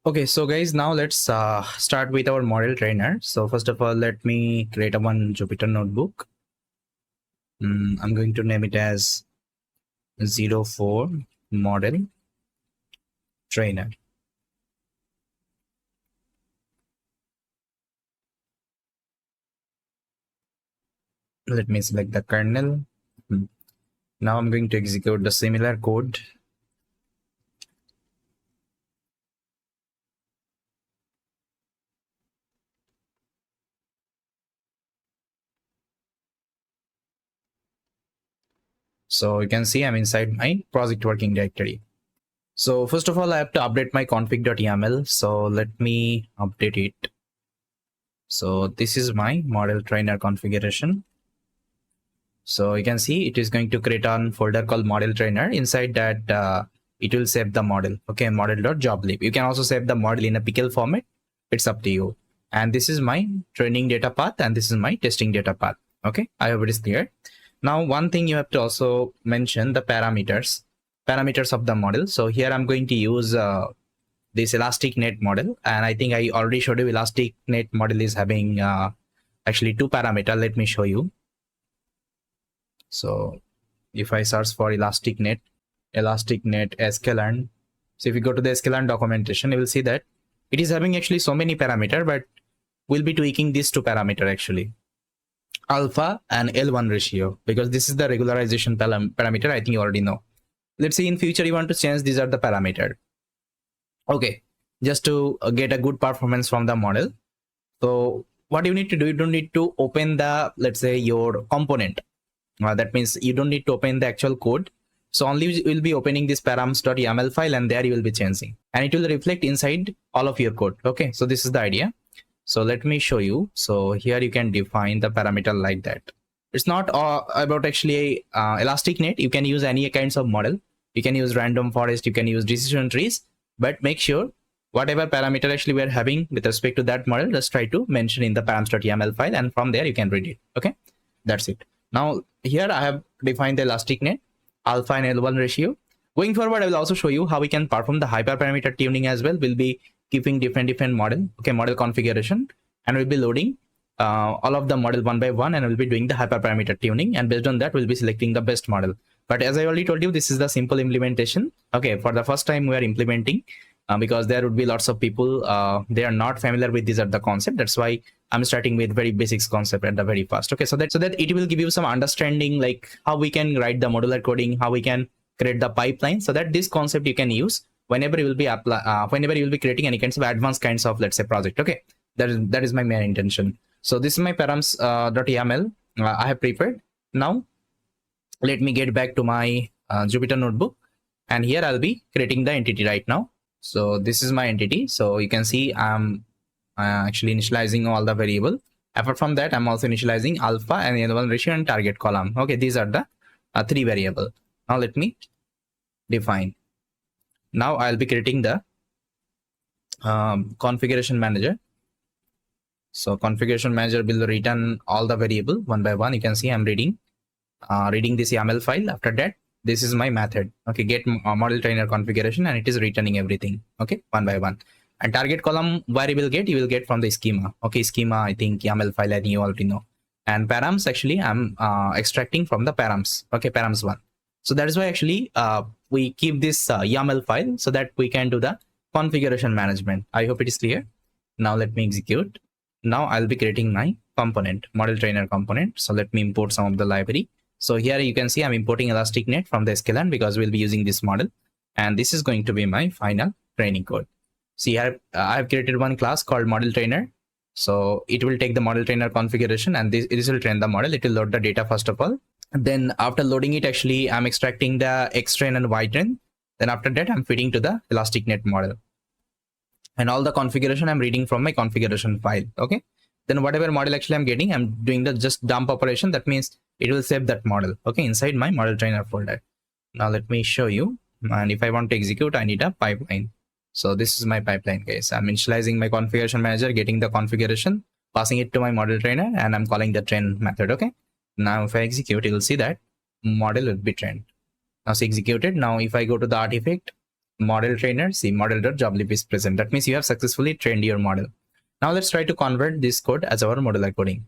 Okay, so guys, now let's start with our model trainer. So first of all, let me create a one Jupyter notebook. I'm going to name it as 04 model trainer. Let me select the kernel. Now I'm going to execute the similar code. So you can see I'm inside my project working directory. So first of all, I have to update my config.yaml. So let me update it. So this is my model trainer configuration. So you can see it is going to create a folder called model trainer. Inside that, it will save the model. Okay, model.joblib. You can also save the model in a pickle format. It's up to you. And this is my training data path and this is my testing data path. Okay, I hope it is clear. Now, one thing you have to also mention the parameters of the model. So here I'm going to use this ElasticNet model. And I think I already showed you ElasticNet model is having actually two parameters. Let me show you. So if I search for ElasticNet sklearn, so if you go to the sklearn documentation, you will see that it is having actually so many parameters, but we'll be tweaking these two parameters actually, alpha and L1 ratio, because this is the regularization parameter. I think you already know. Let's say in future you want to change, these are the parameters. Okay, just to get a good performance from the model. So what you need to do, you don't need to open the, let's say, your component. That means you don't need to open the actual code. So only you will be opening this params.yaml file and there you will be changing and it will reflect inside all of your code. Okay, so this is the idea. So let me show you. So here you can define the parameter like that. It's not about actually ElasticNet. You can use any kinds of model. You can use random forest, you can use decision trees, but make sure whatever parameter actually we are having with respect to that model, just try to mention in the params.yaml file and from there you can read it. Okay, that's it. Now here I have defined the ElasticNet, alpha and L1 ratio. Going forward, I will also show you how we can perform the hyperparameter tuning as well. We'll be keeping different model, okay, model configuration, and we'll be loading all of the model one by one, and we'll be doing the hyperparameter tuning. And based on that, we'll be selecting the best model. But as I already told you, this is the simple implementation. Okay, for the first time we are implementing because there would be lots of people, they are not familiar with these are the concept. That's why I'm starting with very basics concept at the very first. Okay, so that it will give you some understanding like how we can write the modular coding, how we can create the pipeline, so that this concept you can use whenever you will be whenever you will be creating any kinds of advanced kinds of, let's say, project. Okay, that is my main intention. So this is my params.yaml I have prepared. Now let me get back to my Jupyter notebook, and here I'll be creating the entity right now. So this is my entity. So you can see I'm actually initializing all the variable. Apart from that, I'm also initializing alpha and L1 ratio and target column. Okay, these are the three variable. Now let me define. Now I'll be creating the configuration manager. So configuration manager will return all the variable one by one. You can see I'm reading this YAML file. After that, this is my method. Okay, get model trainer configuration, and it is returning everything. Okay, one by one. And target column where you will get from the schema. Okay, schema, I think YAML file, and you already know. And params, actually I'm extracting from the params. Okay, params one. So that is why actually we keep this YAML file so that we can do the configuration management. I hope it is clear. Now let me execute. Now I'll be creating my component, model trainer component. So let me import some of the library. So here you can see I'm importing ElasticNet from the sklearn because we'll be using this model. And this is going to be my final training code. See, I have created one class called model trainer. So it will take the model trainer configuration and this will train the model. It will load the data first of all. Then after loading it, actually I'm extracting the xtrain and ytrain. Then after that, I'm feeding to the ElasticNet model. And all the configuration I'm reading from my configuration file. Okay. Then whatever model actually I'm getting, I'm doing the just dump operation. That means it will save that model, okay, inside my model trainer folder. Now let me show you. And if I want to execute, I need a pipeline. So this is my pipeline, guys. I'm initializing my configuration manager, getting the configuration, passing it to my model trainer, and I'm calling the train method. Okay. Now if I execute, you will see that model will be trained. Now it's executed. Now if I go to the artifact, model trainer, see model.joblib is present. That means you have successfully trained your model. Now let's try to convert this code as our modular coding.